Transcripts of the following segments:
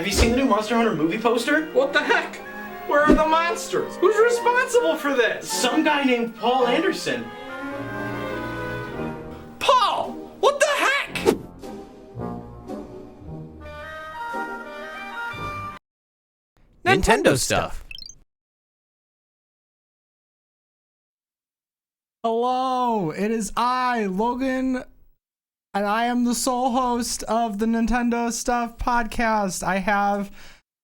Have you seen the new Monster Hunter movie poster? What the heck? Where are the monsters? Who's responsible for this? Some guy named Paul Anderson. Paul! What the heck? Nintendo stuff. Hello, it is I, Logan, and I am the sole host of the Nintendo Stuff podcast. I have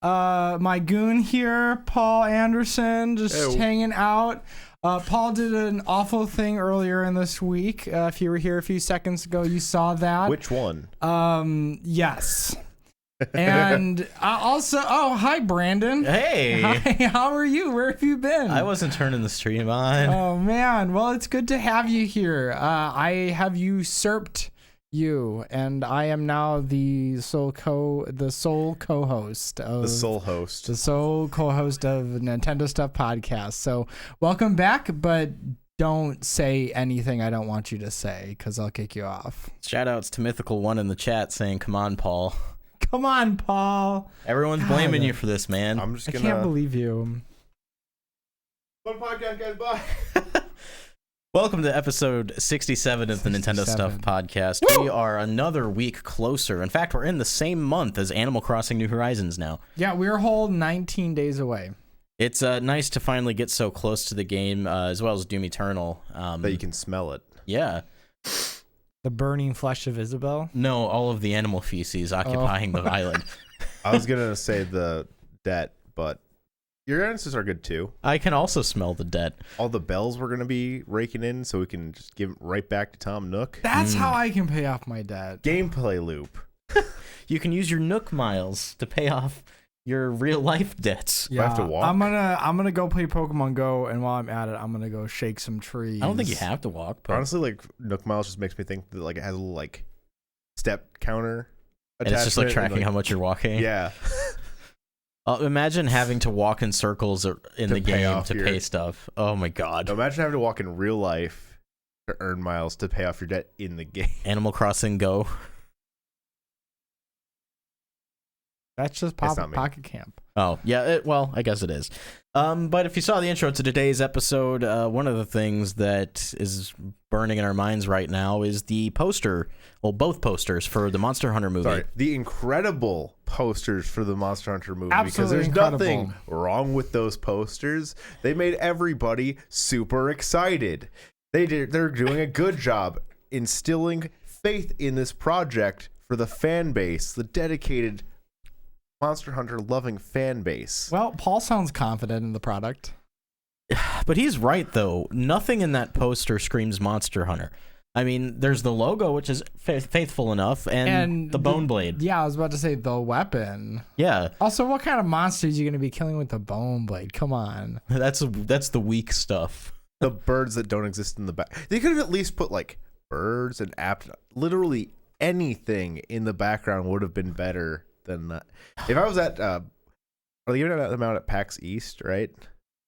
my goon here, Paul Anderson, just hanging out. Paul did an awful thing earlier in this week. If you were here a few seconds ago, you saw that. Which one? Yes. And also, hi, Brandon. Hey. Hi, how are you? Where have you been? I wasn't turning the stream on. Oh, man. Well, it's good to have you here. I have usurped you, and I am now the sole co-host of The sole host. the sole co-host of Nintendo Stuff podcast. So welcome back, but don't say anything I don't want you to say, because I'll kick you off. Shout outs to Mythical One in the chat saying, "Come on, Paul." Come on, Paul. Everyone's blaming you for this, man. I'm just I gonna. can't believe you. Fun podcast, guys. Bye. Welcome to episode 67 of the Nintendo 67. Stuff podcast. Woo! We are another week closer. In fact, we're in the same month as Animal Crossing New Horizons now. Yeah, we're a whole 19 days away. It's nice to finally get so close to the game, as well as Doom Eternal. That you can smell it. Yeah. The burning flesh of Isabel. No, all of the animal feces occupying the island. I was gonna say the debt, but your answers are good too. I can also smell the debt. All the bells we're gonna be raking in, so we can just give it right back to Tom Nook. That's how I can pay off my debt. Gameplay loop. You can use your Nook miles to pay off your real life debts. I have to walk? I'm gonna go play Pokemon Go, and while I'm at it, I'm gonna go shake some trees. I don't think you have to walk. But Honestly, like Nook Miles just makes me think that like it has a little like step counter. and it's just like attachment tracking how much you're walking. Yeah. Imagine having to walk in circles in To the pay game off to your- pay stuff. Oh my god. Now imagine having to walk in real life to earn miles to pay off your debt in the game. Animal Crossing Go. That's just It's not me. Pocket Camp. Oh, yeah, well, I guess it is. But if you saw the intro to today's episode, one of the things that is burning in our minds right now is the poster, well, both posters for the Monster Hunter movie. Sorry, the incredible posters for the Monster Hunter movie. Absolutely because there's incredible. nothing wrong with those posters. They made everybody super excited. They're doing a good job instilling faith in this project for the fan base, the dedicated Monster Hunter loving fan base. Well, Paul sounds confident in the product. But he's right, though. Nothing in that poster screams Monster Hunter. I mean, there's the logo, which is faithful enough, and the bone blade. Yeah, I was about to say the weapon. Yeah, Also, what kind of monsters are you going to be killing with the bone blade? Come on. that's the weak stuff. The birds that don't exist in the back. They could have at least put like birds and literally anything in the background would have been better than that. If I was at, are they giving them out at PAX East, right?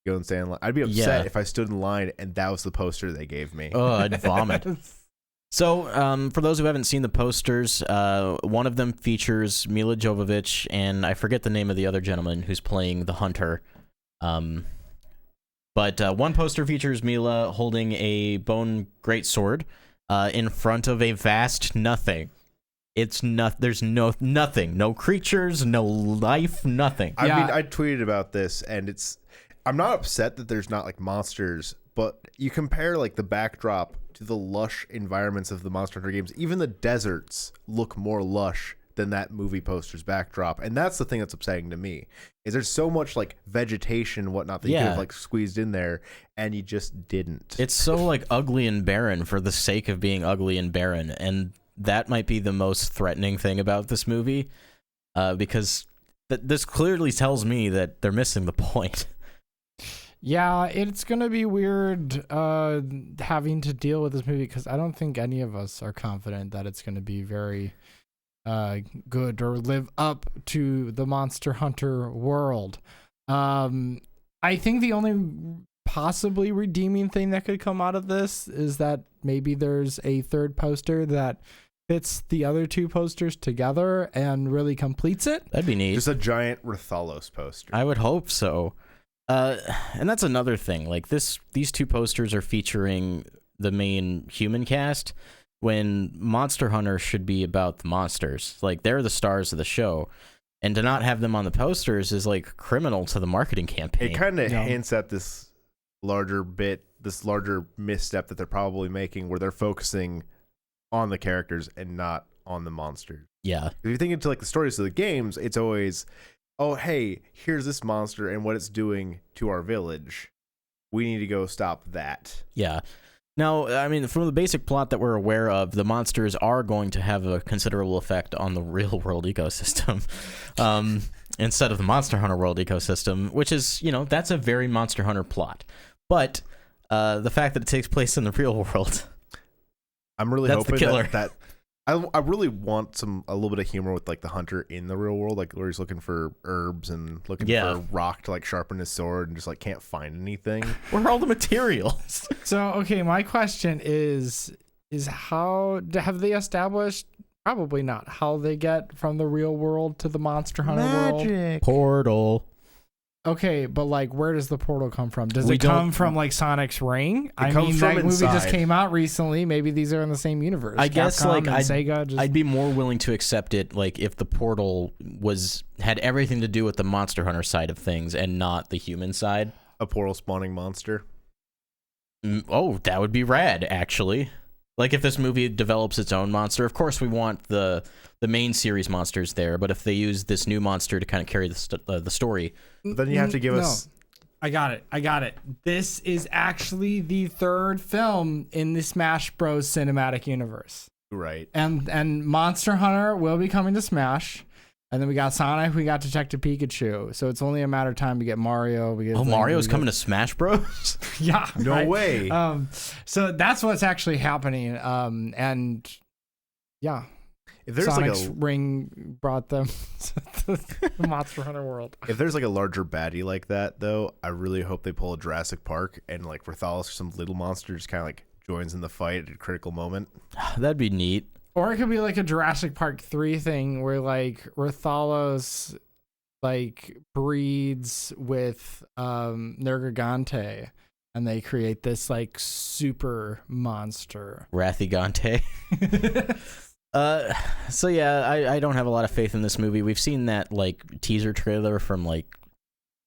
Go and stand in line. I'd be upset if I stood in line and that was the poster they gave me. Oh, I'd vomit. So, for those who haven't seen the posters, one of them features Mila Jovovich, and I forget the name of the other gentleman who's playing the hunter. But one poster features Mila holding a bone greatsword in front of a vast nothing. It's there's nothing, no creatures, no life, nothing. I mean, I tweeted about this, and I'm not upset that there's not like monsters, but you compare like the backdrop to the lush environments of the Monster Hunter games. Even the deserts look more lush than that movie poster's backdrop, and that's the thing that's upsetting to me. Is there's so much like vegetation and whatnot that you could have like squeezed in there, and you just didn't. It's so like ugly and barren for the sake of being ugly and barren, and that might be the most threatening thing about this movie, because this clearly tells me that they're missing the point. Yeah, it's going to be weird having to deal with this movie, because I don't think any of us are confident that it's going to be very good or live up to the Monster Hunter world. I think the only possibly redeeming thing that could come out of this is that maybe there's a third poster that fits the other two posters together and really completes it. That'd be neat. Just a giant Rathalos poster. I would hope so. And that's another thing. Like these two posters are featuring the main human cast, when Monster Hunter should be about the monsters. Like, they're the stars of the show. And to not have them on the posters is like criminal to the marketing campaign. It kind of hints at this larger misstep that they're probably making, where they're focusing on the characters and not on the monsters. Yeah. If you think into like the stories of the games, it's always, oh, hey, here's this monster and what it's doing to our village. We need to go stop that. Yeah. Now, I mean, from the basic plot that we're aware of, the monsters are going to have a considerable effect on the real world ecosystem, instead of the Monster Hunter world ecosystem, which is, that's a very Monster Hunter plot. But the fact that it takes place in the real world, I'm really that's hoping the killer. that I really want a little bit of humor with like the hunter in the real world, like where he's looking for herbs and looking for a rock to like sharpen his sword and just like can't find anything. Where are all the materials? So, okay, my question is how have they established? Probably not. How they get from the real world to the Monster Hunter world? Portal. Okay, but like, where does the portal come from? Does We it come don't- from like Sonic's ring? comes that from movie just inside. came out recently. Maybe these are in the same universe. I guess Capcom like and Sega. Just... I'd be more willing to accept it like if the portal had everything to do with the Monster Hunter side of things and not the human side. A portal spawning monster. Oh, that would be rad, actually. Like if this movie develops its own monster, of course we want the main series monsters there, but if they use this new monster to kind of carry the story, Then you have to give us. I got it. This is actually the third film in the Smash Bros. Cinematic universe. Right. And Monster Hunter will be coming to Smash. And then we got Sonic, we got Detective Pikachu. So it's only a matter of time to get Mario. Mario's coming to Smash Bros? Yeah. No right? way. So that's what's actually happening. And yeah. If there's Sonic's like ring brought them to the Monster Hunter world. if there's like a larger baddie like that, though, I really hope they pull a Jurassic Park and like Rathalos or some little monster just kind of like joins in the fight at a critical moment. That'd be neat. Or it could be like a Jurassic Park 3 thing where like Rathalos like breeds with Nergigante and they create this like super monster. Rathigante. So yeah, I don't have a lot of faith in this movie. We've seen that like teaser trailer from like,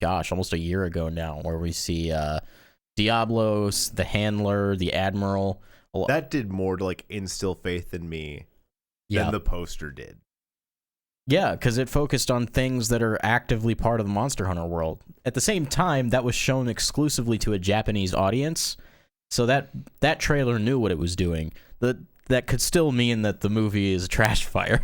gosh, almost a year ago now, where we see Diablos, the Handler, the Admiral. That did more to like instill faith in me than the poster did. Yeah, because it focused on things that are actively part of the Monster Hunter world. At the same time, that was shown exclusively to a Japanese audience, so that trailer knew what it was doing. That could still mean that the movie is a trash fire.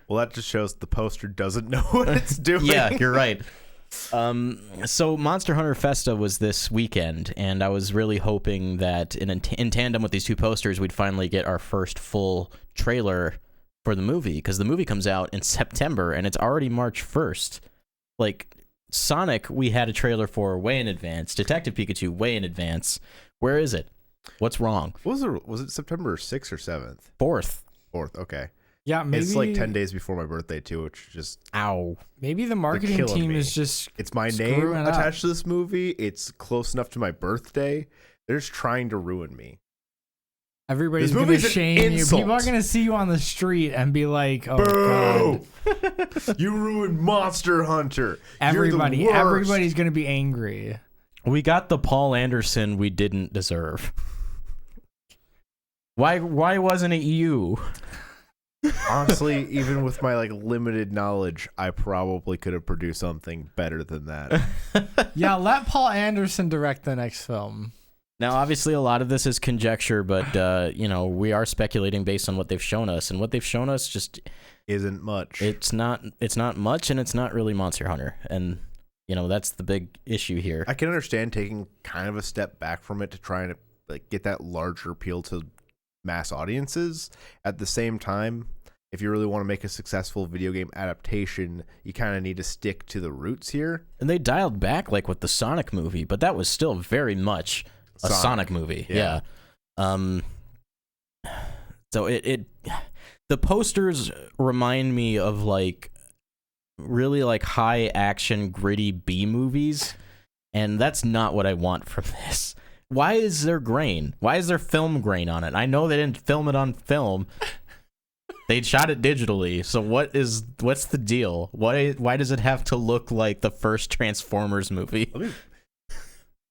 Well, that just shows the poster doesn't know what it's doing. Yeah, you're right. So Monster Hunter Festa was this weekend, and I was really hoping that in tandem with these two posters, we'd finally get our first full trailer for the movie, because the movie comes out in September, and it's already March 1st. Like, Sonic, we had a trailer for way in advance. Detective Pikachu, way in advance. Where is it? What's wrong? Was it September 6th or 7th? 4th. 4th, okay. Yeah, maybe It's like 10 days before my birthday, too, which is just... Ow. Maybe the marketing killing team me. is just It's my name screwing up. attached to this movie. It's close enough to my birthday. They're just trying to ruin me. Everybody's This going to movie's an shame you. insult. People are going to see you on the street and be like, oh, Boo! God. You ruined Monster Hunter. You're the worst. Everybody's going to be angry. We got the Paul Anderson we didn't deserve. Why wasn't it you? Honestly, even with my like limited knowledge, I probably could have produced something better than that. Yeah, let Paul Anderson direct the next film. Now, obviously, a lot of this is conjecture, but we are speculating based on what they've shown us, and what they've shown us just Isn't much. it's not much, and it's not really Monster Hunter, and that's the big issue here. I can understand taking kind of a step back from it to try and like get that larger appeal to mass audiences. At the same time, if you really want to make a successful video game adaptation, you kind of need to stick to the roots here. And they dialed back like with the Sonic movie, but that was still very much a Sonic movie. Yeah. So it the posters remind me of like really like high action gritty B movies, and that's not what I want from this. Why is there grain? Why is there film grain on it? I know they didn't film it on film. They shot it digitally. So what's the deal? Why does it have to look like the first Transformers movie?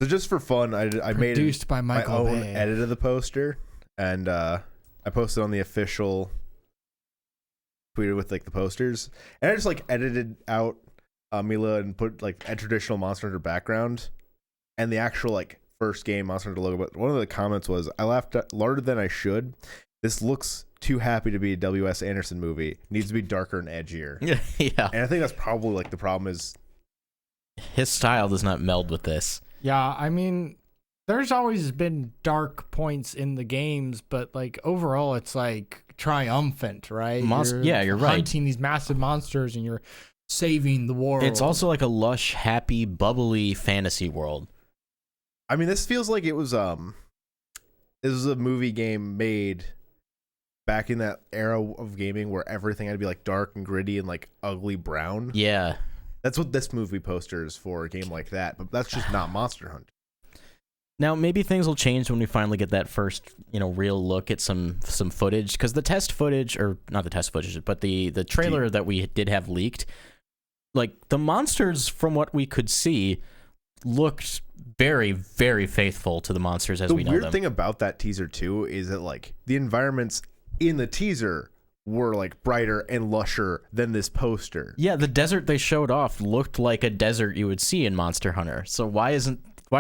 So just for fun, I made Produced by my Michael own Bay. edit of the poster, and I posted on the official tweeted with like the posters, and I just like edited out Mila and put like a traditional Monster Hunter background and the actual like first game Monster Hunter logo. But one of the comments was, I laughed louder than I should. This looks too happy to be a W.S. Anderson movie. It needs to be darker and edgier. Yeah. And I think that's probably like the problem is His style does not meld with this. Yeah, I mean, there's always been dark points in the games, but like overall, it's like triumphant, right? You're right. Hunting these massive monsters and you're saving the world. It's also like a lush, happy, bubbly fantasy world. I mean, this feels like it was this was a movie game made back in that era of gaming where everything had to be like dark and gritty and like ugly brown. Yeah. That's what this movie poster is for, a game like that, but that's just not Monster Hunter. Now maybe things will change when we finally get that first, real look at some footage, because the test footage, or not the test footage, but the trailer that we did have leaked, like the monsters from what we could see looked very, very faithful to the monsters as we know them. The weird thing about that teaser too is that like the environments in the teaser were like brighter and lusher than this poster. Yeah, the desert they showed off looked like a desert you would see in Monster Hunter. So why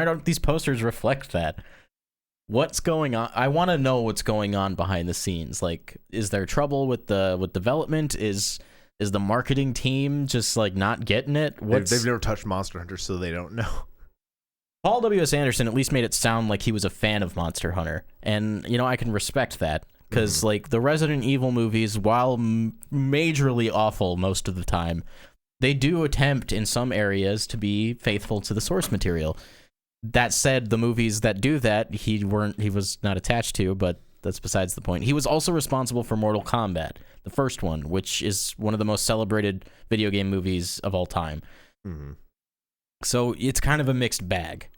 don't these posters reflect that? What's going on? I want to know what's going on behind the scenes. Like, is there trouble with development? Is the marketing team just like not getting it? They've never touched Monster Hunter, so they don't know. Paul W.S. Anderson at least made it sound like he was a fan of Monster Hunter, and I can respect that. Because, like, the Resident Evil movies, while majorly awful most of the time, they do attempt in some areas to be faithful to the source material. That said, the movies that do that, he was not attached to, but that's besides the point. He was also responsible for Mortal Kombat, the first one, which is one of the most celebrated video game movies of all time. Mm-hmm. So it's kind of a mixed bag.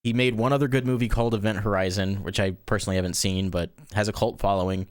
He made one other good movie called Event Horizon, which I personally haven't seen, but has a cult following.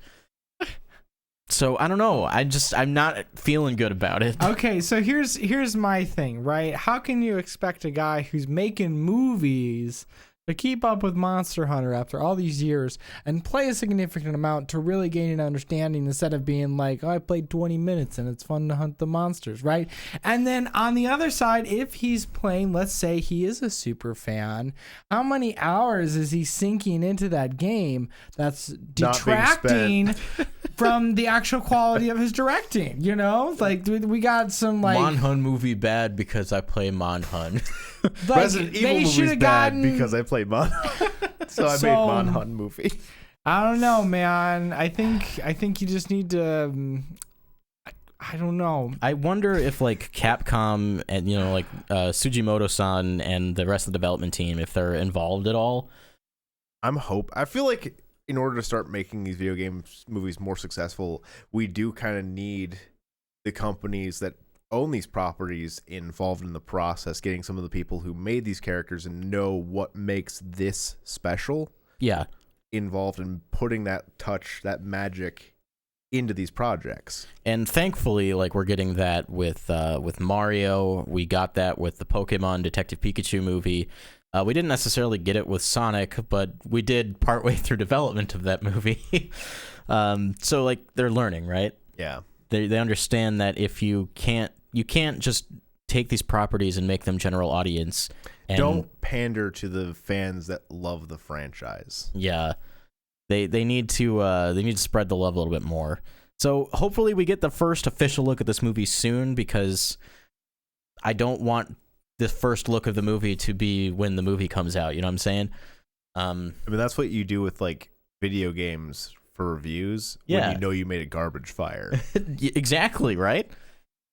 So I don't know. I'm not feeling good about it. Okay, so here's my thing, right? How can you expect a guy who's making movies to keep up with Monster Hunter after all these years and play a significant amount to really gain an understanding instead of being like, oh, I played 20 minutes and it's fun to hunt the monsters, right? And then on the other side, if he's playing, let's say he is a super fan, how many hours is he sinking into that game that's detracting from the actual quality of his directing? Like we got some like Monhun movie bad because I play Monhun. Like, Resident Evil movie's bad because I played Monhun. So I made Monhun movie. I don't know, man. I think you just need to. I don't know. I wonder if like Capcom and like Sugimoto-san and the rest of the development team, if they're involved at all. I feel like in order to start making these video games movies more successful, we do kind of need the companies that own these properties involved in the process, getting some of the people who made these characters and know what makes this special. Yeah. Involved in putting that touch, that magic into these projects. And thankfully, like we're getting that with Mario. We got that with the Pokemon Detective Pikachu movie. We didn't necessarily get it with Sonic, but we did partway through development of that movie. So like they're learning, right? Yeah. They understand that if you can't just take these properties and make them general audience. And don't pander to the fans that love the franchise. Yeah. They need to spread the love a little bit more. So hopefully we get the first official look at this movie soon, because I don't want the first look of the movie to be when the movie comes out. You know what I'm saying? I mean, that's what you do with like video games for reviews. Yeah. When you know you made a garbage fire. Exactly, right?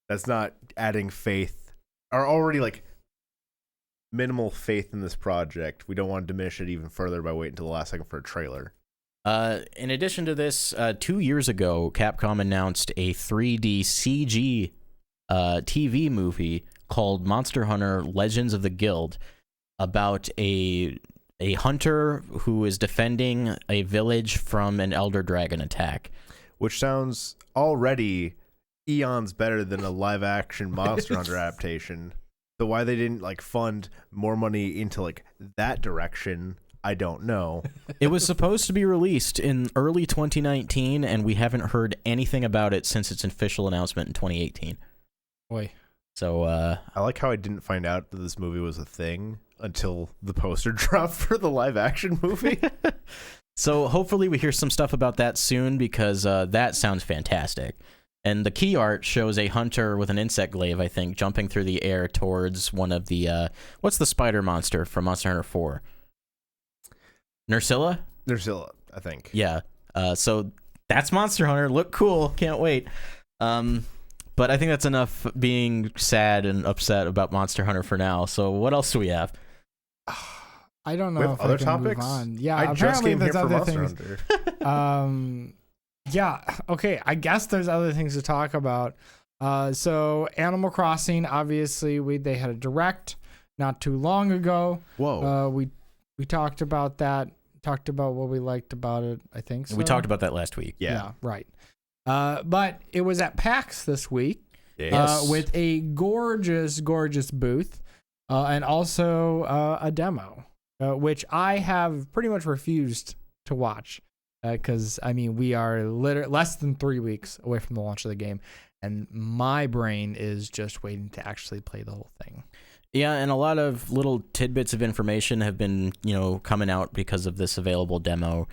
That's not adding faith, or already like minimal faith in this project. We don't want to diminish it even further by waiting until the last second for a trailer. In addition to this, 2 years ago, Capcom announced a 3D CG TV movie called Monster Hunter Legends of the Guild about a hunter who is defending a village from an elder dragon attack. Which sounds already eons better than a live action Monster Hunter adaptation. So why they didn't like fund more money into like that direction, I don't know. It was supposed to be released in early 2019, and we haven't heard anything about it since its official announcement in 2018. Boy. So I like how I didn't find out that this movie was a thing until the poster dropped for the live action movie. So hopefully we hear some stuff about that soon, because that sounds fantastic. And the key art shows a hunter with an insect glaive, I think, jumping through the air towards one of the what's the spider monster from Monster Hunter 4? Nursilla, I think. Yeah. So that's Monster Hunter. Look cool. Can't wait. But I think that's enough being sad and upset about Monster Hunter for now. So what else do we have? I don't know We have if other I can topics? move on. Yeah, I just apparently came here there's for other Monster things. Hunter. Yeah, okay, I guess there's other things to talk about. So Animal Crossing, obviously, they had a direct not too long ago. Whoa. We talked about that. Talked about what we liked about it. I think so. We talked about that last week. Yeah. Right. But it was at PAX this week. Yes. With a gorgeous booth, and also a demo, which I have pretty much refused to watch, because I mean we are literally less than 3 weeks away from the launch of the game, and my brain is just waiting to actually play the whole thing. Yeah, and a lot of little tidbits of information have been, coming out because of this available demo.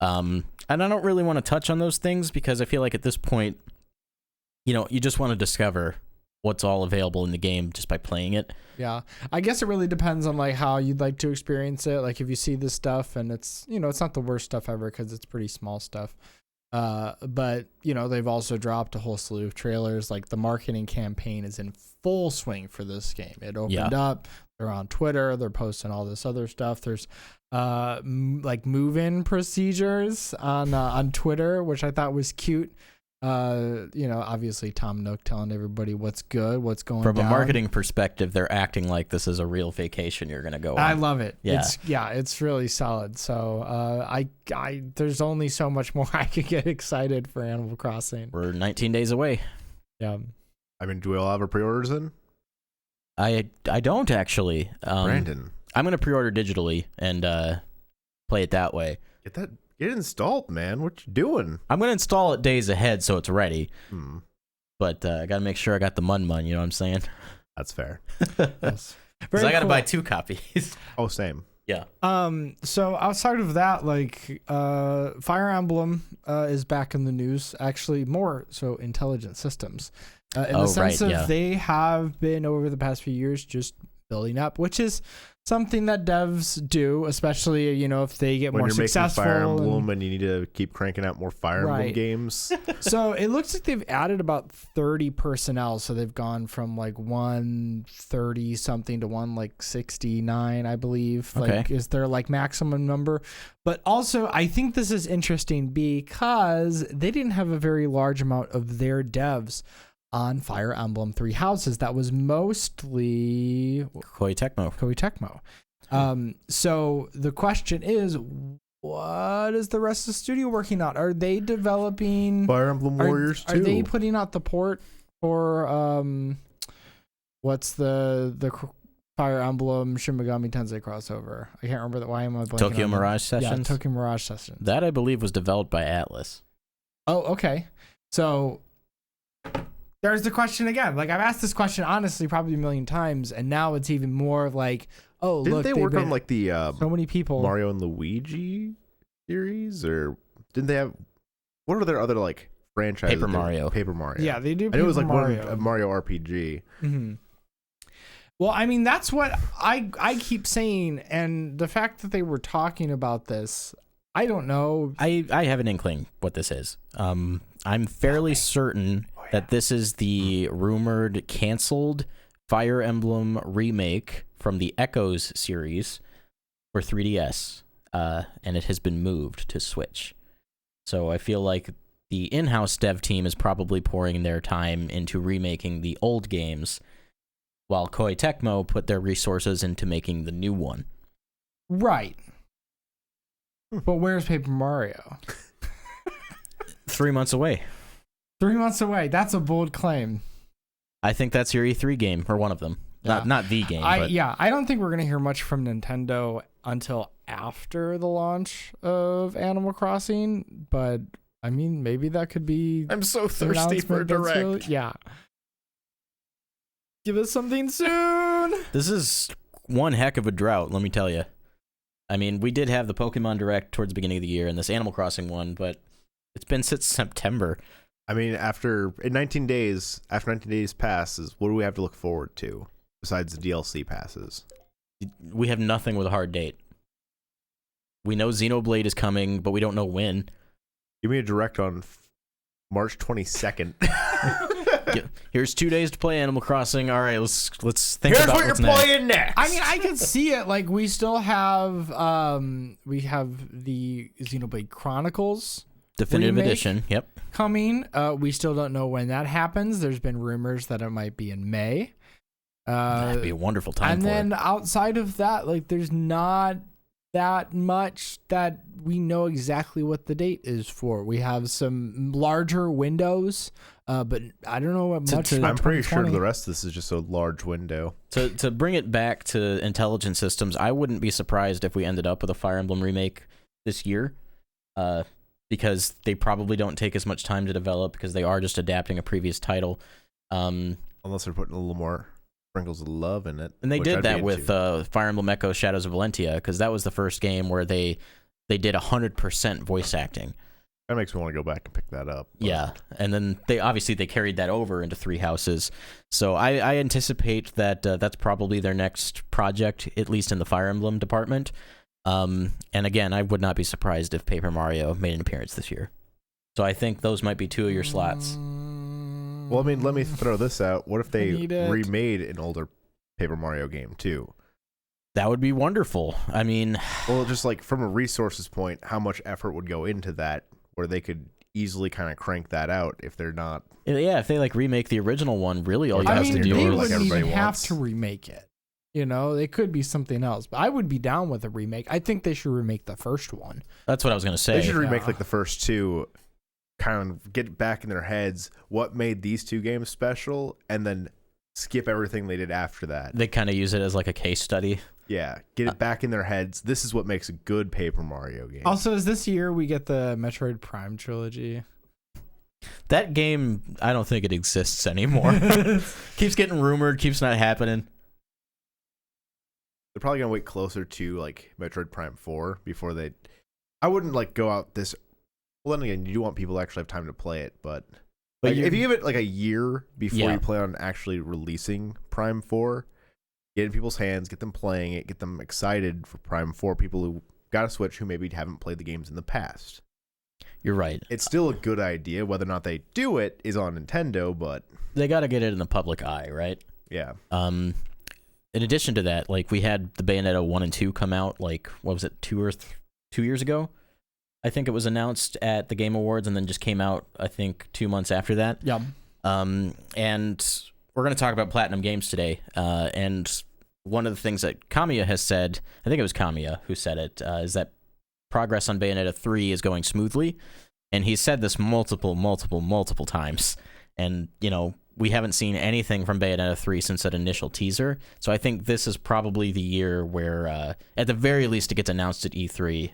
And I don't really want to touch on those things because I feel like at this point, you just want to discover what's all available in the game just by playing it. Yeah, I guess it really depends on like how you'd like to experience it. Like if you see this stuff and it's it's not the worst stuff ever because it's pretty small stuff. But they've also dropped a whole slew of trailers. Like the marketing campaign is in full swing for this game. It opened up. They're on Twitter. They're posting all this other stuff. There's like move-in procedures on Twitter, which I thought was cute. Obviously Tom Nook telling everybody what's good, what's going From down. a marketing perspective, they're acting like this is a real vacation you're going to go on. I love it. Yeah. It's really solid. So I there's only so much more I could get excited for Animal Crossing. We're 19 days away. Yeah. I mean, do we all have our pre-orders in? I don't actually. Brandon. I'm going to pre-order digitally and play it that way. Get it installed, man. What you doing? I'm going to install it days ahead so it's ready. Hmm. But I got to make sure I got the mun, you know what I'm saying? That's fair. Yes. Because I got to buy 2 copies. Oh, same. Yeah. So outside of that, like Fire Emblem is back in the news. Actually, more so Intelligent Systems. In the sense of they have been over the past few years just building up, which is something that devs do, especially if they get When more you're successful. making Fire Emblem and you need to keep cranking out more Fire Emblem games. So it looks like they've added about 30 personnel. So they've gone from like 130 something to 169, I believe. Okay. Like, is their like maximum number? But also, I think this is interesting because they didn't have a very large amount of their devs on Fire Emblem Three Houses. That was mostly Koei Tecmo. So the question is, what is the rest of the studio working on? Are they developing Fire Emblem Warriors 2? Are they putting out the port for what's the Fire Emblem Shin Megami Tensei crossover? I can't remember that. Why am I blanking Tokyo on Mirage Sessions? Yeah, Tokyo Mirage Sessions. That, I believe, was developed by Atlas. Oh, okay. So there's the question again. Like, I've asked this question, honestly, probably a million times, and now it's even more like, oh, Didn't look. they work on, like, the so many people. Mario and Luigi series? Or didn't they have... What are their other, like, franchises? Paper Mario. Yeah, they do I know it was, like, Mario. a Mario RPG. Mm-hmm. Well, I mean, that's what I keep saying, and the fact that they were talking about this, I don't know. I have an inkling what this is. I'm fairly certain that this is the rumored canceled Fire Emblem remake from the Echoes series for 3DS. and it has been moved to Switch. So I feel like the in-house dev team is probably pouring their time into remaking the old games, while Koei Tecmo put their resources into making the new one. Right. But where's Paper Mario? 3 months away. 3 months away. That's a bold claim. I think that's your E3 game, or one of them. Yeah. Not the game, but... Yeah, I don't think we're going to hear much from Nintendo until after the launch of Animal Crossing, but I mean, maybe that could be... I'm so an thirsty for a announcement that's direct. really- yeah. Give us something soon! This is one heck of a drought, let me tell you. I mean, we did have the Pokemon Direct towards the beginning of the year and this Animal Crossing one, but it's been since September. I mean, after 19 days passes, what do we have to look forward to besides the DLC passes? We have nothing with a hard date. We know Xenoblade is coming, but we don't know when. Give me a direct on March 22nd. Here's 2 days to play Animal Crossing. All right, let's think Here's about what you're what's next. playing next. I mean, I could see it. Like, we still have, we have the Xenoblade Chronicles Definitive remake Edition, yep. coming. We still don't know when that happens. There's been rumors that it might be in May. That'd be a wonderful time And for then it. outside of that, like, there's not that much that we know exactly what the date is for. We have some larger windows, but I don't know what much. I'm pretty sure 2020. the rest of this is just a large window. To bring it back to Intelligent Systems, I wouldn't be surprised if we ended up with a Fire Emblem remake this year, because they probably don't take as much time to develop because they are just adapting a previous title. Unless they're putting a little more sprinkles of love in it. And they which did I'd be that with into. Fire Emblem Echo Shadows of Valentia, because that was the first game where they did 100% voice acting. That makes me want to go back and pick that up. But Yeah, and then they carried that over into Three Houses. So I anticipate that that's probably their next project, at least in the Fire Emblem department. And again, I would not be surprised if Paper Mario made an appearance this year. So I think those might be two of your slots. Well, I mean, let me throw this out. What if they need it. remade an older Paper Mario game too? That would be wonderful. I mean, Well, just like from a resources point, how much effort would go into that where they could easily kind of crank that out if they're not... yeah, if they like remake the original one, really all you I have I to mean, do they it is like wouldn't even everybody have wants. to remake it. You know, it could be something else. But I would be down with a remake. I think they should remake the first one. That's what I was gonna say. They should remake Yeah. like the first two, kind of get back in their heads what made these two games special, and then skip everything they did after that. They kind of use it as like a case study. Yeah, get it back in their heads. This is what makes a good Paper Mario game. Also, is this year we get the Metroid Prime trilogy? That game, I don't think it exists anymore. Keeps getting rumored, keeps not happening. They're probably gonna wait closer to like Metroid Prime 4 before they... I wouldn't like go out this... Well, then again, you do want people to actually have time to play it, but like, if you give it like a year before Yeah. you plan on actually releasing Prime 4, get it in people's hands, get them playing it, get them excited for Prime 4, people who got a Switch who maybe haven't played the games in the past. You're right. It's still a good idea. Whether or not they do it is on Nintendo, but They got to get it in the public eye, right? yeah. In addition to that, like we had the Bayonetta 1 and 2 come out, like, what was it, 2 years ago? I think it was announced at the Game Awards and then just came out, I think, 2 months after that. Yeah. And we're going to talk about Platinum Games today. And one of the things that Kamiya has said, I think it was Kamiya who said it, is that progress on Bayonetta 3 is going smoothly. And he's said this multiple times. And, you know, we haven't seen anything from Bayonetta 3 since that initial teaser. So I think this is probably the year where, at the very least, it gets announced at E3.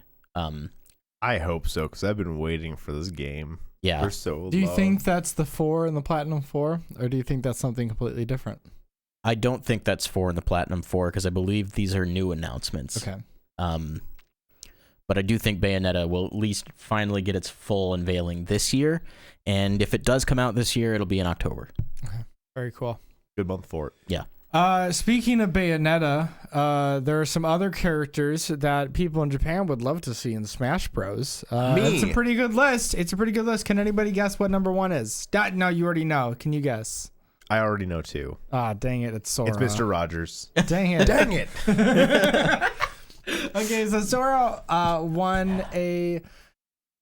I hope so, because I've been waiting for this game. Yeah. They're so Do you low. think that's the 4 in the Platinum 4? Or do you think that's something completely different? I don't think that's 4 in the Platinum 4 because I believe these are new announcements. Okay. But I do think Bayonetta will at least finally get its full unveiling this year. And if it does come out this year, it'll be in October. Very cool. Good month for it. Yeah. Speaking of Bayonetta, there are some other characters that people in Japan would love to see in Smash Bros. It's a pretty good list. Can anybody guess what number 1 is? No, you already know. Can you guess? I already know too. Ah, dang it. It's Sora. It's Mr. Rogers. Dang it. Dang it. Okay, so Sora won a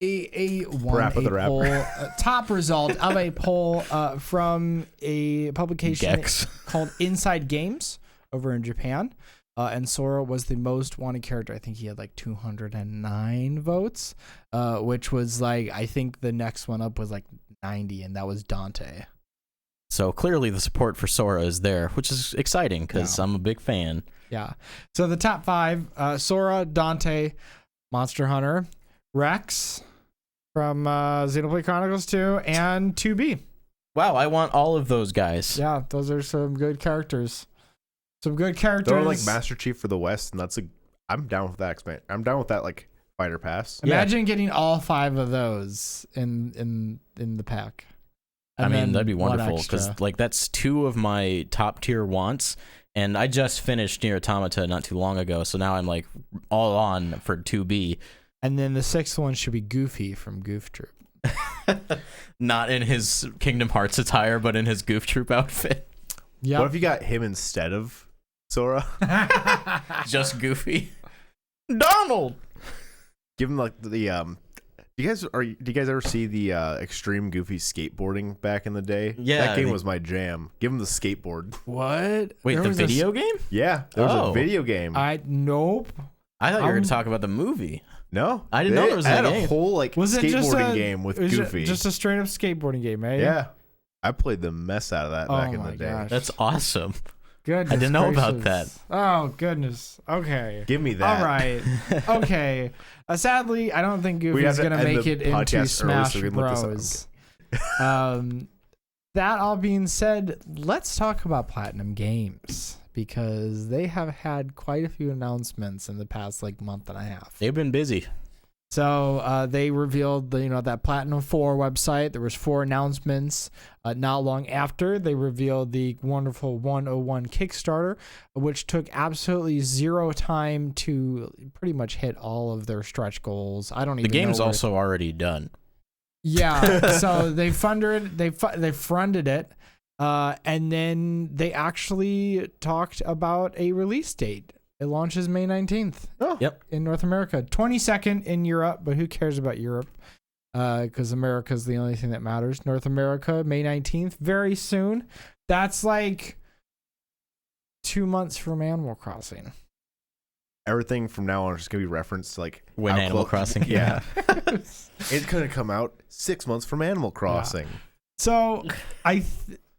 Rap of the rapper. poll, top result of a poll from a publication Gex. called Inside Games over in Japan. And Sora was the most wanted character. I think he had like 209 votes, which was like, I think the next one up was like 90, and that was Dante. So clearly the support for Sora is there, which is exciting because I'm a big fan. Yeah. So the top 5, Sora, Dante, Monster Hunter, Rex from Xenoblade Chronicles 2, and 2B. Wow, I want all of those guys. Yeah, those are some good characters. Some good characters. They're like Master Chief for the West, and I'm down with that I'm down with that like fighter pass. Imagine getting all 5 of those in the pack. I mean, that'd be wonderful because because like that's 2 of my top tier wants, and I just finished Nier Automata not too long ago, so now I'm like all on for 2B. And then the 6th one should be Goofy from Goof Troop. Not in his Kingdom Hearts attire, but in his Goof Troop outfit. Yeah. What if you got him instead of Sora? Just Goofy. Donald. Give him like the do you guys ever see the Extreme Goofy skateboarding back in the day? Yeah, that game was my jam. Give him the skateboard. What? Wait, the video game? Yeah, there was a video game. Nope. I thought you were going to talk about the movie. No, I didn't know there was a had game. a whole like Was it skateboarding game with Goofy. Just a straight up skateboarding game, eh? Yeah, I played the mess out of that back in the day. Gosh. That's awesome. Goodness I didn't know about gracious. that. Oh, goodness. Okay. Give me that. All right. Okay. Sadly, I don't think We Goofy's have to going to end make the it into podcast early Smash so we can look this up. Bros. That all being said, let's talk about Platinum Games because they have had quite a few announcements in the past like month and a half. They've been busy. So they revealed that Platinum 4 website. There was 4 announcements. Not long after, they revealed the wonderful 101 Kickstarter, which took absolutely 0 time to pretty much hit all of their stretch goals. I don't even know. The game's also already done. Yeah, so they funded it, and then they actually talked about a release date. It launches May 19th. Oh. Yep. In North America. 22nd in Europe, but who cares about Europe? Because America's the only thing that matters. North America, May 19th, very soon. That's like 2 months from Animal Crossing. Everything from now on is just gonna be referenced to like When how Animal Crossing. Yeah, it's gonna come out 6 months from Animal Crossing. So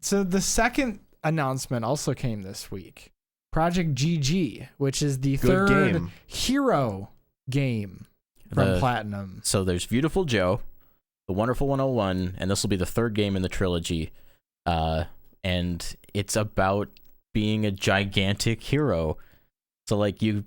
so the second announcement also came this week. Project GG, which is the Good third game. hero game from Platinum. So there's Beautiful Joe, The Wonderful 101, and this will be the 3rd game in the trilogy. And it's about being a gigantic hero. So like you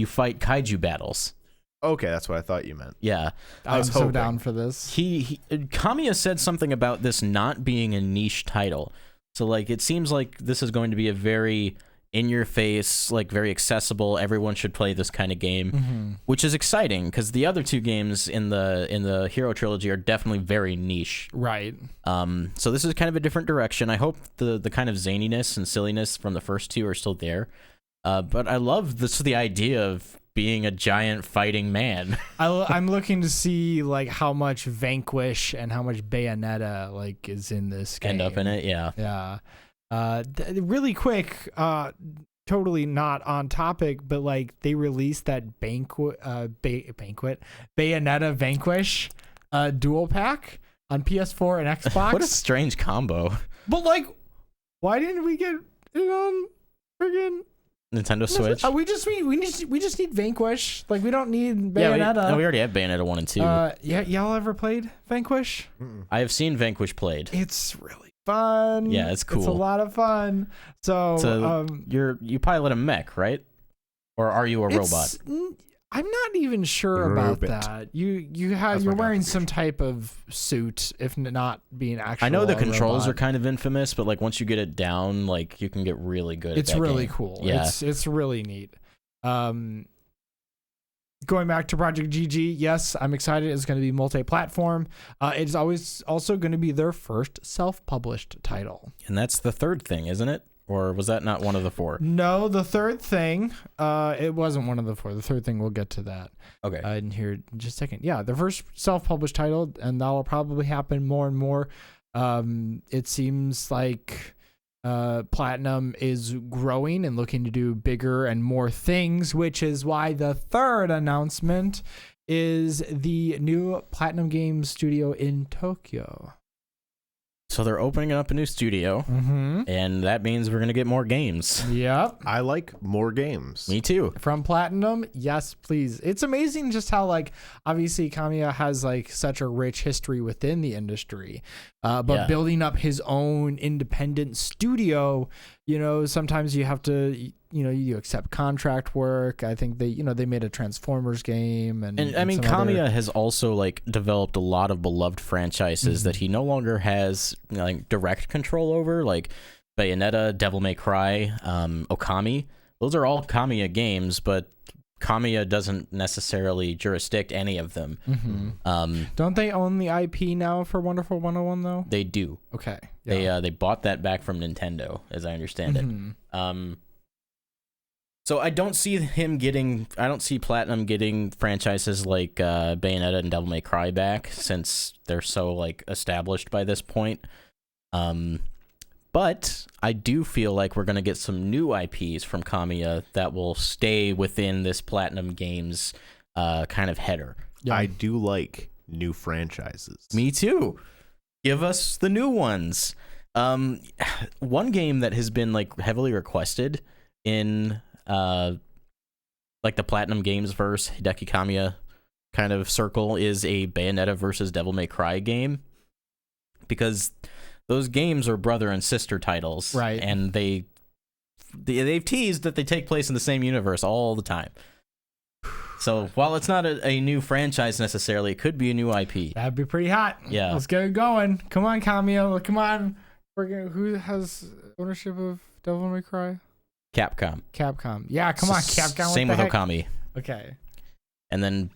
fight kaiju battles. Okay, that's what I thought you meant. Yeah. I'm was so hoping. down for this. Kamiya said something about this not being a niche title. So like it seems like this is going to be a very in your face, like very accessible, everyone should play this kind of game, which is exciting because the other 2 games in the Hero trilogy are definitely very niche. Right. So this is kind of a different direction. I hope the kind of zaniness and silliness from the first 2 are still there. But I love the idea of being a giant fighting man. I'm looking to see like how much Vanquish and how much Bayonetta like is in this game. End up in it, yeah. Yeah. Really quick, totally not on topic, but like they released that Bayonetta Vanquish dual pack on PS4 and Xbox. What a strange combo. But like, why didn't we get it on friggin' Nintendo Switch? We just need Vanquish. Like we don't need Bayonetta. Yeah, we already have Bayonetta 1 and 2. Yeah, y'all ever played Vanquish? I have seen Vanquish played. It's really fun. Yeah, it's cool. It's a lot of fun. So you pilot a mech, right? Or are you a robot? I'm not even sure about Robot. that. You're wearing some type of suit, if not being actually. I know the controls are kind of infamous, but like once you get it down, like you can get really good. It's at that really game. cool. Yeah, It's really neat. Going back to Project GG, yes, I'm excited. It's going to be multi-platform. It's always also going to be their first self-published title. and that's the 3rd thing, isn't it? or was that not one of the 4? No, the third thing, it wasn't one of the 4. The third thing, we'll get to that. Okay. In here in just a second. Yeah, the first self-published title, and that'll probably happen more and more. It seems like Platinum is growing and looking to do bigger and more things, which is why the third announcement is the new Platinum Games studio in Tokyo. So they're opening up a new studio, and that means we're going to get more games. Yep. I like more games. Me too. From Platinum, yes, please. It's amazing just how, like, obviously Kamiya has, like, such a rich history within the industry, but building up his own independent studio, you know, sometimes you have to, you know, you accept contract work. I think they, you know, they made a Transformers game, and I mean, some Kamiya other... has also like developed a lot of beloved franchises that he no longer has, you know, like direct control over, like Bayonetta, Devil May Cry, Okami. Those are all Kamiya games, but Kamiya doesn't necessarily jurisdict any of them. Don't they own the IP now for Wonderful 101 though? They do. Okay. They bought that back from Nintendo, as I understand it. So I don't see Platinum getting franchises like Bayonetta and Devil May Cry back, since they're so like established by this point. But I do feel like we're gonna get some new IPs from Kamiya that will stay within this Platinum Games kind of header. Yeah. I do like new franchises. Me too. Give us the new ones. One game that has been like heavily requested in like the Platinum Games verse Hideki Kamiya kind of circle is a Bayonetta versus Devil May Cry game, because those games are brother and sister titles, right? And they've teased that they take place in the same universe all the time. So while it's not a new franchise necessarily, it could be a new IP. That'd be pretty hot. Yeah, let's get it going. Come on, Kamiya. Come on. Who has ownership of Devil May Cry? Capcom. Yeah, come on, Capcom. Same with Okami. Okay. And then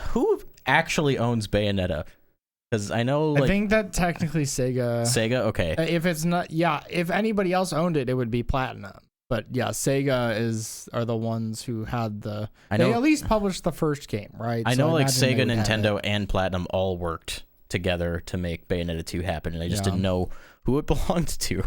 who actually owns Bayonetta? Because I know, like, I think that technically Sega. Sega, okay. If it's not, yeah, if anybody else owned it, it would be Platinum. But yeah, Sega are the ones who had the. They at least published the first game, right? I know, like Sega, Nintendo, and Platinum all worked together to make Bayonetta 2 happen, and I just didn't know who it belonged to.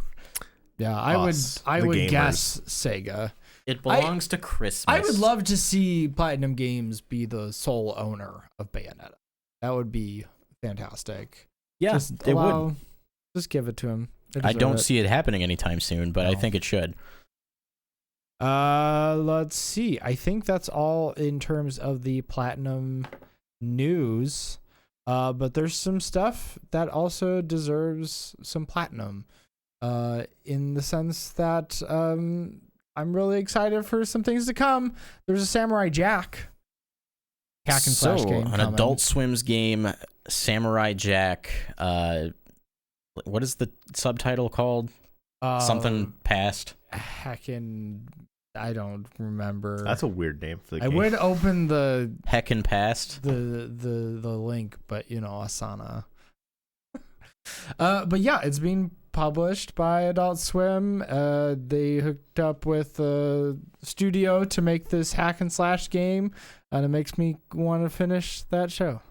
Yeah, I would guess Sega. It belongs to Christmas. I would love to see Platinum Games be the sole owner of Bayonetta. That would be fantastic. Yeah, it would. Just give it to him. I don't see it happening anytime soon, but I think it should. Let's see. I think that's all in terms of the Platinum news. But there's some stuff that also deserves some Platinum. In the sense that I'm really excited for some things to come. There's a Samurai Jack hack and slash game an coming. Adult Swim's game, Samurai Jack. What is the subtitle called? Something past. Heckin', I don't remember. That's a weird name for the game. I would open the Heckin' past the link, but you know, Asana. But yeah, it's being published by Adult Swim. They hooked up with a studio to make this hack and slash game, and it makes me want to finish that show.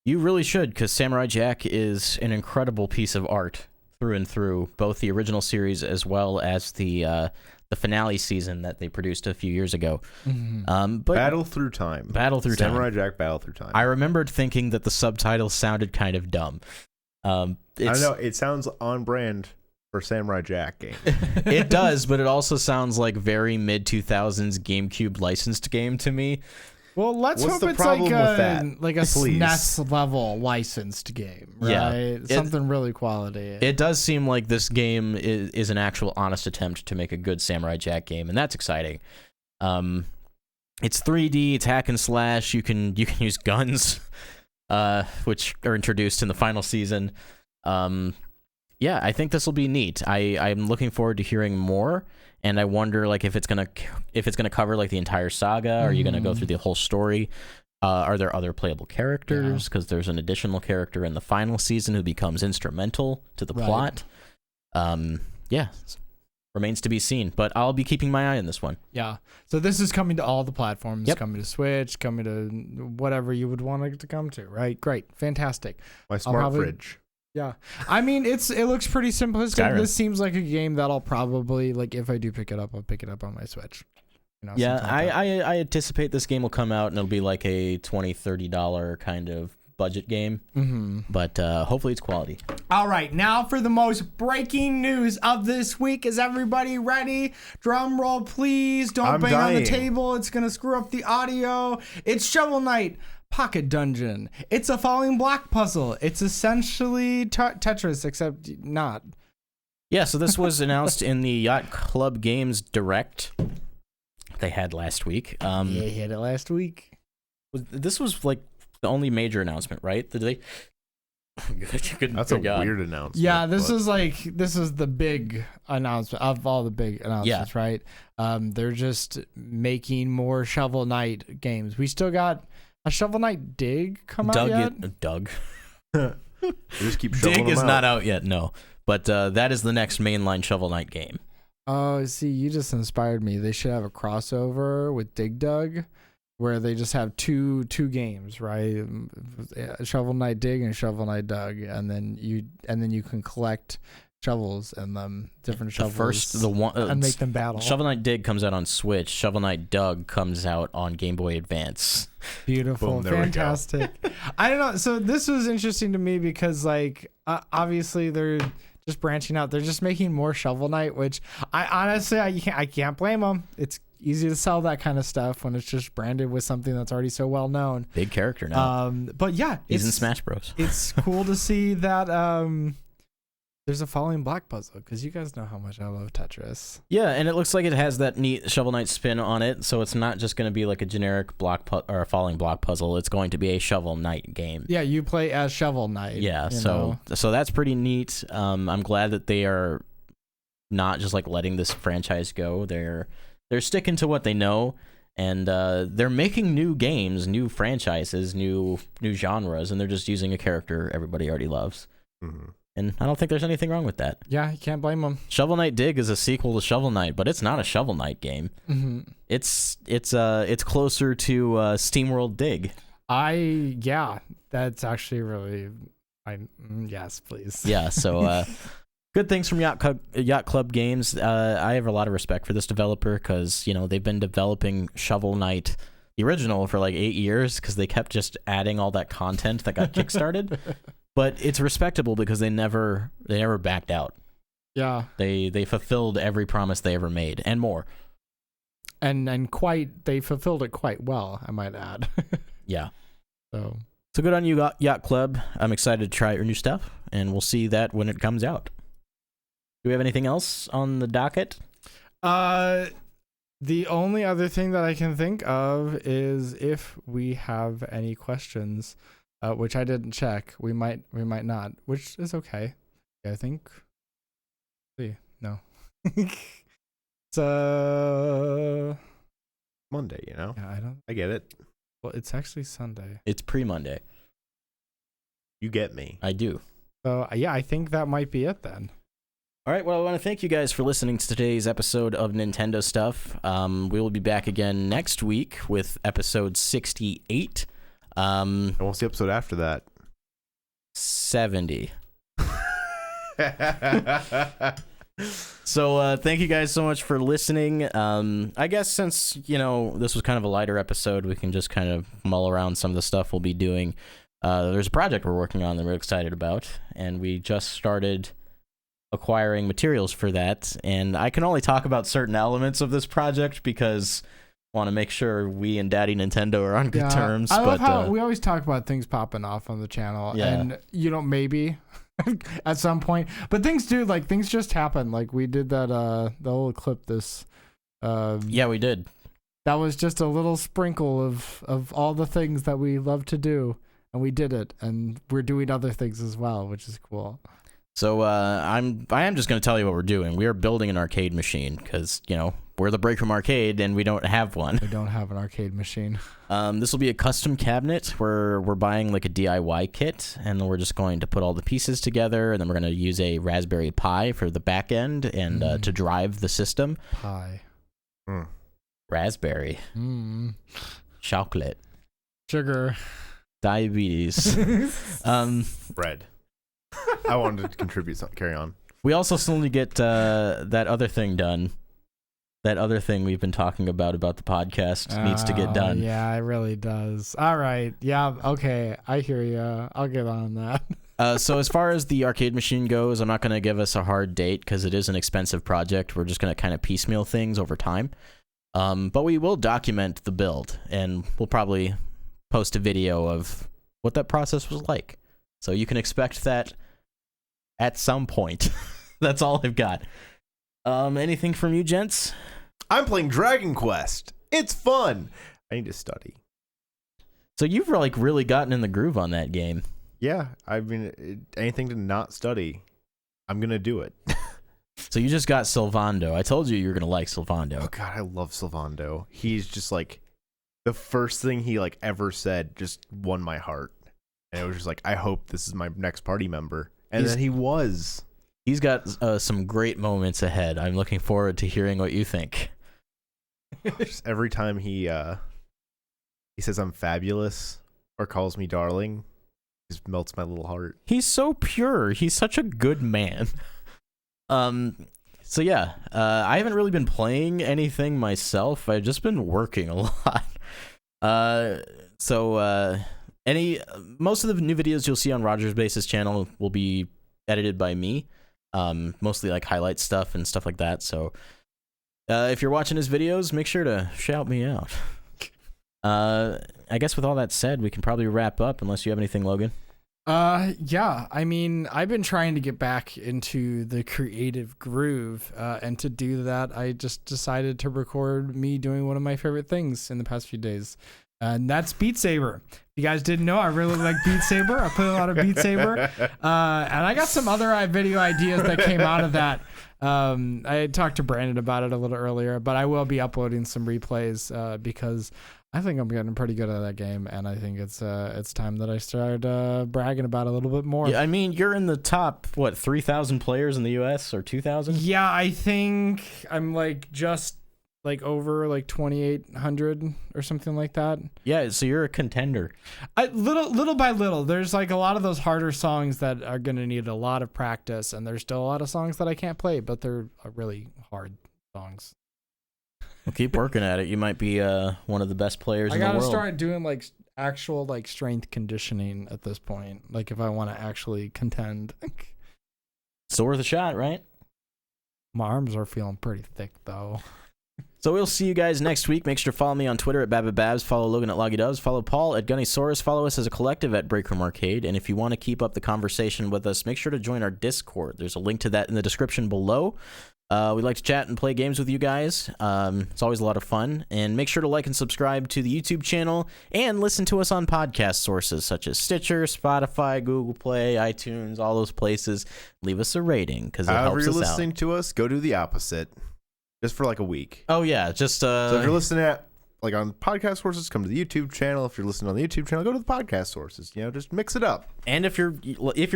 You really should, because Samurai Jack is an incredible piece of art through and through, both the original series as well as the finale season that they produced a few years ago. But Battle Through Time. Samurai Jack Battle Through Time. I remembered thinking that the subtitle sounded kind of dumb. I know, it sounds on brand for Samurai Jack game. It does, but it also sounds like very mid-2000s GameCube licensed game to me. Well, let's hope it's like a SNES level licensed game, right? Yeah, something really quality. It does seem like this game is an actual honest attempt to make a good Samurai Jack game, and that's exciting. It's 3D, it's hack and slash. You can use guns, which are introduced in the final season. Yeah, I think this will be neat. I'm looking forward to hearing more. And I wonder, like, if it's gonna cover like the entire saga. Are you gonna go through the whole story? Are there other playable characters? Because there's an additional character in the final season who becomes instrumental to the plot. Yeah, remains to be seen. But I'll be keeping my eye on this one. Yeah. So this is coming to all the platforms, Yep. coming to Switch, coming to whatever you would want it to come to, right? Great. Fantastic. My smart fridge. Yeah. I mean, it looks pretty simplistic. Skyrim. This seems like a game that I'll probably, like, if I do pick it up, I'll pick it up on my Switch. You know, Yeah, something like that. I anticipate this game will come out and it'll be like a $20-$30 kind of budget game. Mm-hmm. But hopefully it's quality. All right, now for the most breaking news of this week. Is everybody ready? Drum roll, please. Don't I'm bang on the dying. table. It's going to screw up the audio. It's Shovel Knight Pocket Dungeon. It's a falling block puzzle. It's essentially Tetris, except not. Yeah, so this was announced in the Yacht Club Games Direct they had last week. Yeah, hit it last week. This was like the only major announcement, right? Did they? That's a weird announcement. Yeah, this but- is the big announcement of all the big announcements, right? They're just making more Shovel Knight games. We still got a Shovel Knight Dig come out yet? Doug. They just keep shoveling Dig is them not out. out yet, no. But that is the next mainline Shovel Knight game. Oh, see, you just inspired me. They should have a crossover with Dig Dug, where they just have two games, right? Shovel Knight Dig and Shovel Knight Dug, and then you can collect shovels and them different shovels. And make them battle. Shovel Knight Dig comes out on Switch. Shovel Knight Dug comes out on Game Boy Advance. Beautiful. Boom, there we go. Fantastic. I don't know. So this was interesting to me because, like, obviously they're just branching out. They're just making more Shovel Knight, which I honestly I can't blame them. It's easy to sell that kind of stuff when it's just branded with something that's already so well known. Big character now. But yeah, He's in Smash Bros. It's cool to see that there's a falling block puzzle, because you guys know how much I love Tetris. Yeah, and it looks like it has that neat Shovel Knight spin on it, so it's not just going to be like a generic or a falling block puzzle. It's going to be a Shovel Knight game. Yeah, you play as Shovel Knight. Yeah, you so know? that's pretty neat. I'm glad that they are not just like letting this franchise go. They're sticking to what they know, and they're making new games, new franchises, new genres, and they're just using a character everybody already loves. Mm-hmm. And I don't think there's anything wrong with that. Yeah, you can't blame them. Shovel Knight Dig is a sequel to Shovel Knight, but it's not a Shovel Knight game. Mm-hmm. It's closer to SteamWorld Dig. Yeah, that's actually really, yes, please. Yeah, so good things from Yacht Club Games. I have a lot of respect for this developer because, you know, they've been developing Shovel Knight, the original, for like 8 years because they kept just adding all that content that got kickstarted. But it's respectable because they never backed out. Yeah. They fulfilled every promise they ever made and more. And they fulfilled it quite well, I might add. Yeah. So good on you, Yacht Club. I'm excited to try your new stuff, and we'll see that when it comes out. Do we have anything else on the docket? the only other thing that I can think of is if we have any questions, which I didn't check. We might not, which is okay. I think. See, no. It's Monday, you know? yeah, I get it. well, it's actually Sunday. It's pre-Monday. You get me. I do. So yeah, I think that might be it then. All right, well, I want to thank you guys for listening to today's episode of Nintendo Stuff. We will be back again next week with episode 68. And what's the episode after that? 70. So thank you guys so much for listening. I guess since, you know, this was kind of a lighter episode, we can just kind of mull around some of the stuff we'll be doing. There's a project we're working on that we're excited about, and we just started acquiring materials for that. And I can only talk about certain elements of this project because I want to make sure we and Daddy Nintendo are on good terms. I love how we always talk about things popping off on the channel, Yeah. and you know, maybe at some point, but things do, like, things just happen. Like we did that the little clip this yeah, we did. that was just a little sprinkle of all the things that we love to do, and we did it, and we're doing other things as well, which is cool. So I am just going to tell you what we're doing. We are building an arcade machine because, you know, we're the Break Room Arcade, and we don't have one. I don't have an arcade machine. This will be a custom cabinet where we're buying like a DIY kit, and we're just going to put all the pieces together, and then we're going to use a Raspberry Pi for the back end and to drive the system. Pie. Raspberry. Chocolate. Sugar. Diabetes. Bread. I wanted to contribute something. Carry on. We also still need to get that other thing done. That other thing we've been talking about the podcast needs to get done. Yeah, it really does. All right. Yeah, okay. I hear you. I'll get on that. So as far as the arcade machine goes, I'm not going to give us a hard date because it is an expensive project. We're just going to kind of piecemeal things over time. But we will document the build, and we'll probably post a video of what that process was like. So you can expect that at some point. That's all I've got. Anything from you, gents? I'm playing Dragon Quest. It's fun. I need to study. So you've like really gotten in the groove on that game. Yeah, I mean, anything to not study, I'm gonna do it. So you just got Sylvando. I told you were gonna like Sylvando. Oh god, I love Sylvando. He's just like the first thing he like ever said just won my heart, and it was just like, I hope this is my next party member, and then he was. He's got some great moments ahead. I'm looking forward to hearing what you think. Just every time he says I'm fabulous or calls me darling, it just melts my little heart. He's so pure. He's such a good man. So yeah, I haven't really been playing anything myself. I've just been working a lot. Most of the new videos you'll see on Roger's Base's channel will be edited by me. Mostly like highlight stuff and stuff like that. So if you're watching his videos, make sure to shout me out. I guess with all that said, we can probably wrap up unless you have anything, Logan. Yeah, I mean, I've been trying to get back into the creative groove, and to do that, I just decided to record me doing one of my favorite things in the past few days, and that's Beat Saber. If you guys didn't know, I really like Beat Saber. I play a lot of Beat Saber, and I got some other video ideas that came out of that. I had talked to Brandon about it a little earlier, but I will be uploading some replays, because I think I'm getting pretty good at that game, and I think it's time that I start bragging about it a little bit more. Yeah, I mean, you're in the top 3,000 players in the US or 2,000? Yeah, I think I'm just over 2,800 or something like that. Yeah, so you're a contender. Little by little, there's a lot of those harder songs that are gonna need a lot of practice, and there's still a lot of songs that I can't play, but they're really hard songs. Well, keep working at it. You might be one of the best players in the world. I gotta start doing actual strength conditioning at this point. If I want to actually contend. Still worth a shot, right? My arms are feeling pretty thick though. So we'll see you guys next week. Make sure to follow me on Twitter at Babababs. Follow Logan at LoggyDubs. Follow Paul at Gunnysaurus. Follow us as a collective at Breakroom Arcade. And if you want to keep up the conversation with us, make sure to join our Discord. There's a link to that in the description below. We like to chat and play games with you guys. It's always a lot of fun. And make sure to like and subscribe to the YouTube channel and listen to us on podcast sources such as Stitcher, Spotify, Google Play, iTunes, all those places. Leave us a rating because it helps us out. However you're listening to us, go do the opposite. Just for a week. Oh, yeah. Just so if you're listening at on podcast sources, come to the YouTube channel. If you're listening on the YouTube channel, go to the podcast sources. Just mix it up. And if you're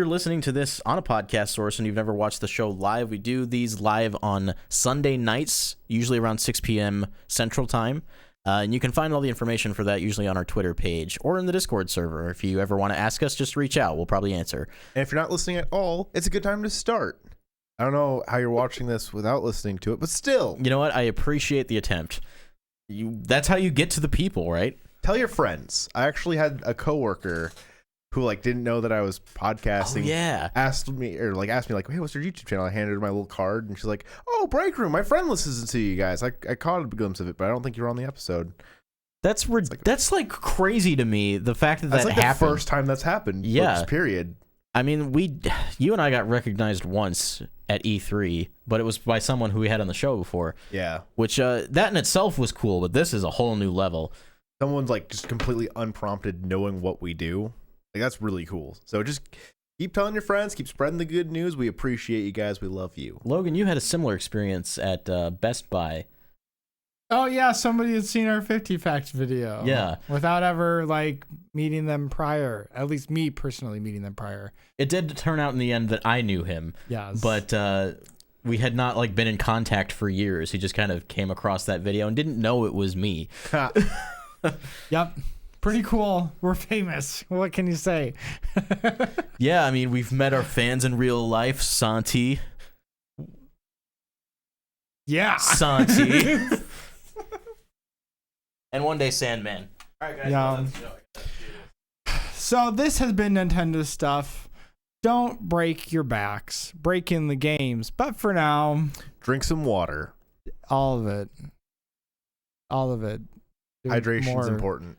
listening to this on a podcast source and you've never watched the show live, we do these live on Sunday nights, usually around 6 p.m. Central Time. And you can find all the information for that usually on our Twitter page or in the Discord server. If you ever want to ask us, just reach out. We'll probably answer. And if you're not listening at all, it's a good time to start. I don't know how you're watching this without listening to it, but still. You know what? I appreciate the attempt. That's how you get to the people, right? Tell your friends. I actually had a coworker who didn't know that I was podcasting. Oh, yeah. Asked me, hey, what's your YouTube channel? I handed her my little card, and she's like, oh, Break Room. My friend listens to you guys. I caught a glimpse of it, but I don't think you were on the episode. That's crazy to me. The fact that that's happened. The first time that's happened. Yeah. Period. I mean, you and I got recognized once at E3, but it was by someone who we had on the show before. Yeah. Which, that in itself was cool, but this is a whole new level. Someone's just completely unprompted knowing what we do. That's really cool. So just keep telling your friends, keep spreading the good news. We appreciate you guys. We love you. Logan, you had a similar experience at Best Buy Oh yeah, somebody had seen our 50 facts video. Yeah. Without ever like meeting them prior. At least me personally meeting them prior. It did turn out in the end that I knew him. Yes. But we had not like been in contact for years. He just kind of came across that video and didn't know it was me. Yep. Pretty cool. We're famous. What can you say? Yeah, I mean, we've met our fans in real life, Santi. Yeah. Santi. And one day Sandman. All right, guys. Yeah. So this has been Nintendo stuff. Don't break your backs. Break in the games. But for now, Drink some water. all of it. All of it. Do Hydration's more. important.